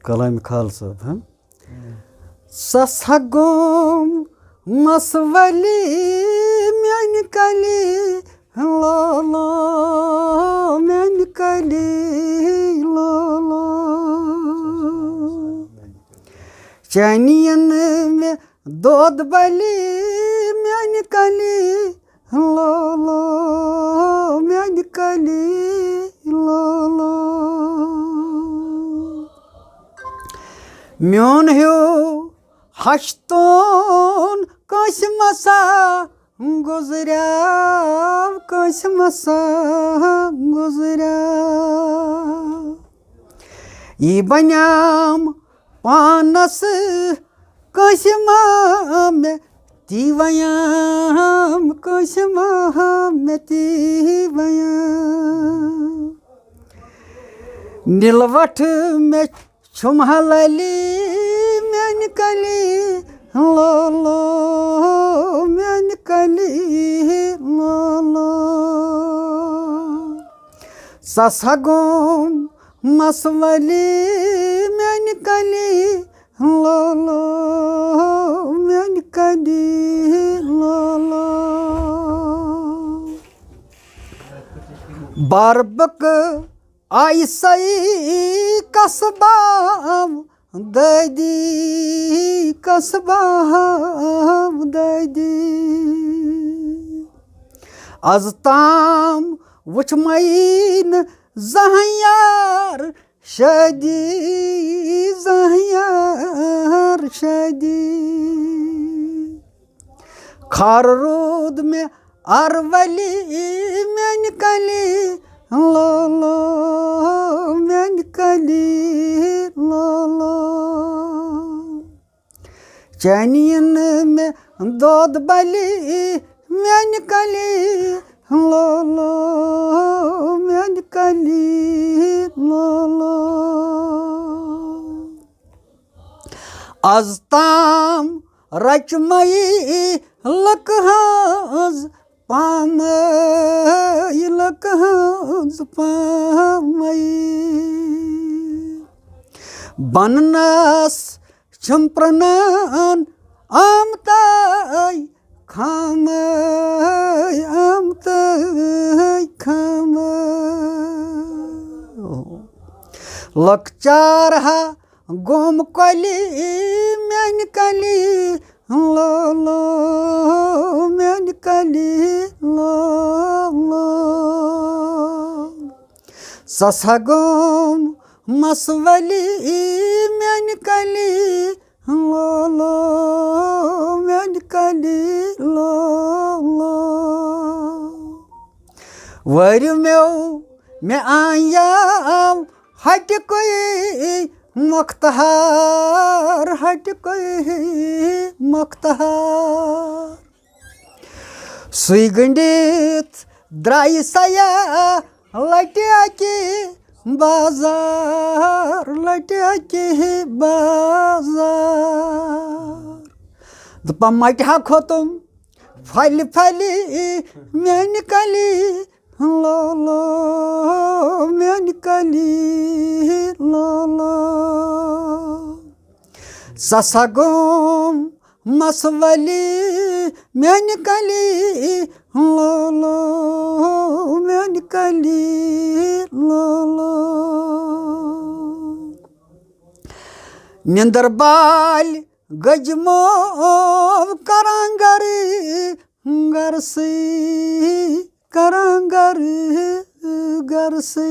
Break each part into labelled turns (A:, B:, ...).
A: कलाम खाल साहब हाँ ससगोम मसवली म्यान कली लाला म्यान कली लाला चानियन में दूध बली म्यान कली लाला म्यान कली लाला म्योन हो हश्तोन कस मसा गुजरा कस मसा गुजरा ये बन्याम पानस कस में तीवयाम कस में तीवयाम नीलवठ में छुमहलली म्यान कली लाला म्यान कली लाला ससगोम मसवली म्यान कली लाला म्यान कली लाला बारबक आई सई कसबाम ददी कसबाम ददी आज ताम वुचमैन जहयार शादी जहयार शादी खार रोद में अरवली म्यान कली लाला म्यान कली लाला चानियन में दूध बली म्यान कली लाला म्यान कली लाला आज ताम रचमई लकहज पामई लकहज पामई बननस छुम्प्रनन आमतई खामई आमतई खामई लकचारहा गोम कली म्यान कली लाला म्यान कली लाला ससगोम मसवली म्यान कली लाला म्यान कली लाला वर में आयाम हट कोई मुख्तार हट कोई मुख्तार सुई गंडित द्राई सया लट्या के बाजार लट्या के बाजार दपा मटहा खोतुम फल फली म्यान कली लाला म्यान कली लाला ससगोम मसवली म्यान कली लाला म्यान कली लाला निंदर बाल गजमोव करांगर गरसी करांगर गरसी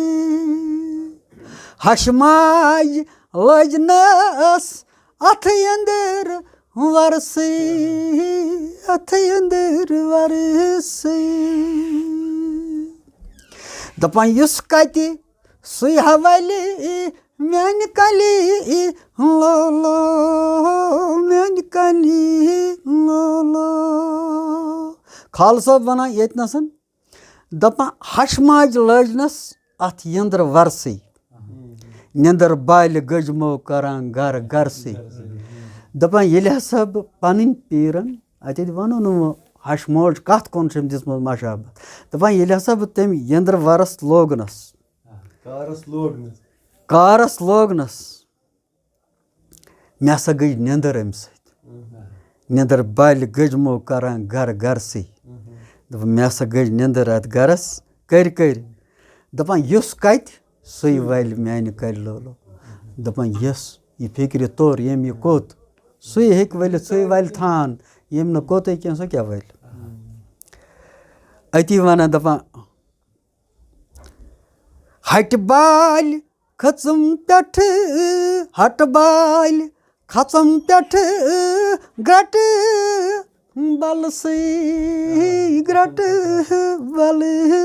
A: हशमाज लजनस अथ अंदर वरसी अथ अंदर वरसी दपान युस कति सुई हवाली म्यान कली लाला म्यान कली लाला खाल साहब वना यतनसन दपा हशमाज लजनस अथ यंद्र वरसी निंदर बाल गजमो करान गर गरसी दपान येले हसा पन पीरन अत वनो न हशमोज कत कौन दिसम मशाबत दपान येले हसा तम यंद्र वरस लोगनस कारस लोगनस मे हसा गई निंदर अमि सत निंदर बालि गजमो करान गर गरसै दपान मे हसा गई निंदर अत गरस कर दपान युस कत सुई वालि म्यानि कलि लोलो दपान यस ये फिक्र तोर यम ये कोत सुई हेक वलित सुई वालि थान यम न कोते कह सो क्या वालि अति वनान दपान हट बाल खचम पेठ हट बाल खचम पेठ ग्रट बल से ग्रट बल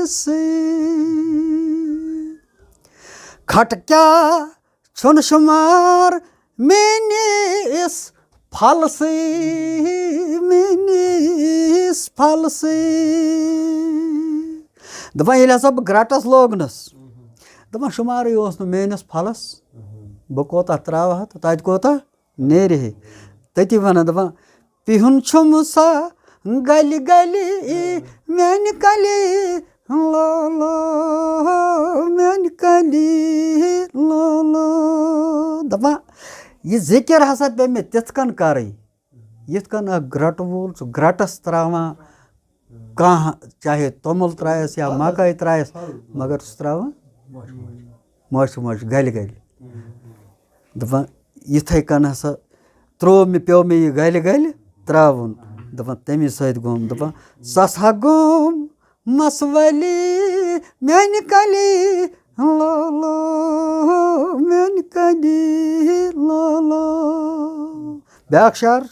A: से खट क्या छुन शुमार मेनिस फल से मेनिस फल से दपान ये हसा बह ग्रटस लोगनस दपान शुमार मेनिस फलस बह कोता त्रावह तो तत कोता नेरे तति वन दपान पिहुन छुम सा गलि गलि म्यानि कलि लो लो म्यानि कलि लो लो दपान ये जिक्र हसा पे मे तिथ कन कर यिथ कन ग्रट वोल ग्रटस त्रावान कह चाहे तोमुल त्रायस या मकई त्रायस मगर सह त्रावान मोश मोश गलि गलि दपान इथे कन हसा त्रो मे पे मे यह गलि गलि त्रावुन दपान तमी सत गोम दपान ससा गोम मसवली म्यानि कलि लो लो म्यानि कलि लो लो ब्याक शार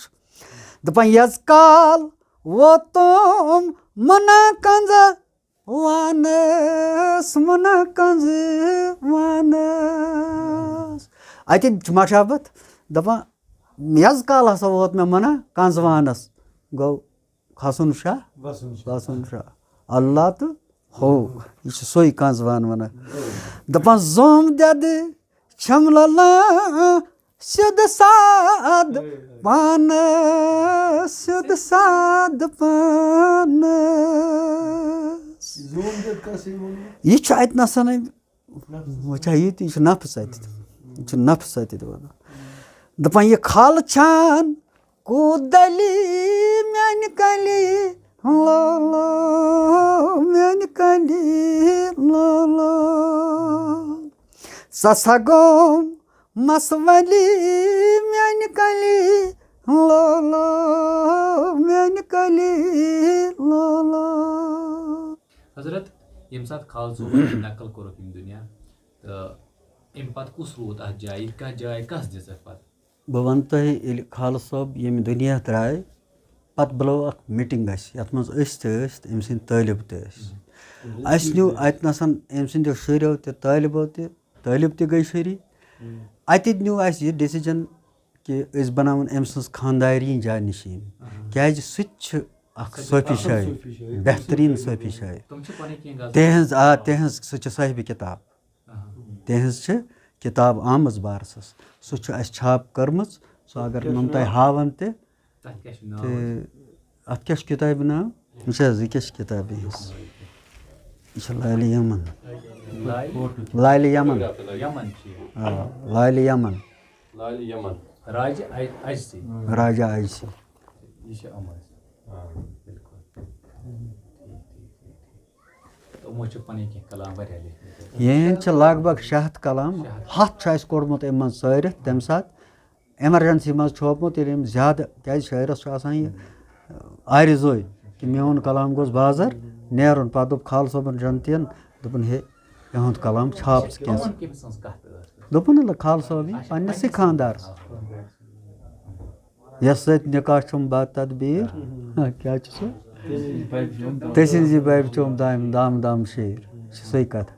A: दपान यज काल वो तुम मना कंज वानस मना कंज वानस अत मशाबत दपान यज काल हसा वोत मे मना कंज वानस गो खसुन शाह बसुन शाह अल्लाह तो हो यह सोई कंज वान वन दपान जोम दद छमलला सिद साद पान सिद साद पान यह अत नसन वचा यह नफ्स अत नफ्स अत दपान यह खल छान कूदली म्यानि कलि लो लो म्यानि कलि लो लो ससा गोम मसवली म्यानि कलि लो लो म्यानि कलि लो लो
B: हजरत यम साथ खाल सोबत नकल कोरक इन दुनिया तो अम पत कुस रोत अत जाय कह जाय कस दिस पत
A: बह वन तुह खाल सोब यम दुनिया द्राय पत बुलो अख मीटिंग यथ मज अम सिंद तालिब तस न्यू अत नसन अम सिंदो शुरो तालिबो तालिब गई शुरी अत न्यू यह डिसीजन कि बनावन अम सज खानदारी जाय नशीन क्या सह सूफी शायर बेहतरीन सूफी शायर तेहज सह साहिब किताब तेहज किताब आमज बारसस सह छाप कर्म सह अगर हम तुम हावन ते अत क्या किताब नाम यह क्या किताब यह लाइल यमन लाइल यमन लाइल यमन राजा अजसी यह लगभग 100 कलाम 100 कोड़मुत अम सारित तम सात एमरजेंसी मज छोपमुत ज्यादा क्या शायरस आरजो कि मेन कलाम गोस बाजार नेरुन पा दोप खाल सोबन जनतियन दोपन हे यहुंद कलाम छाप दोपन खाल सोबी पन्नसी खानदार यस सत निकाह छुम बात तदबीर क्या तसिंजी बाब चोम दाम दाम दाम शेर सही कथ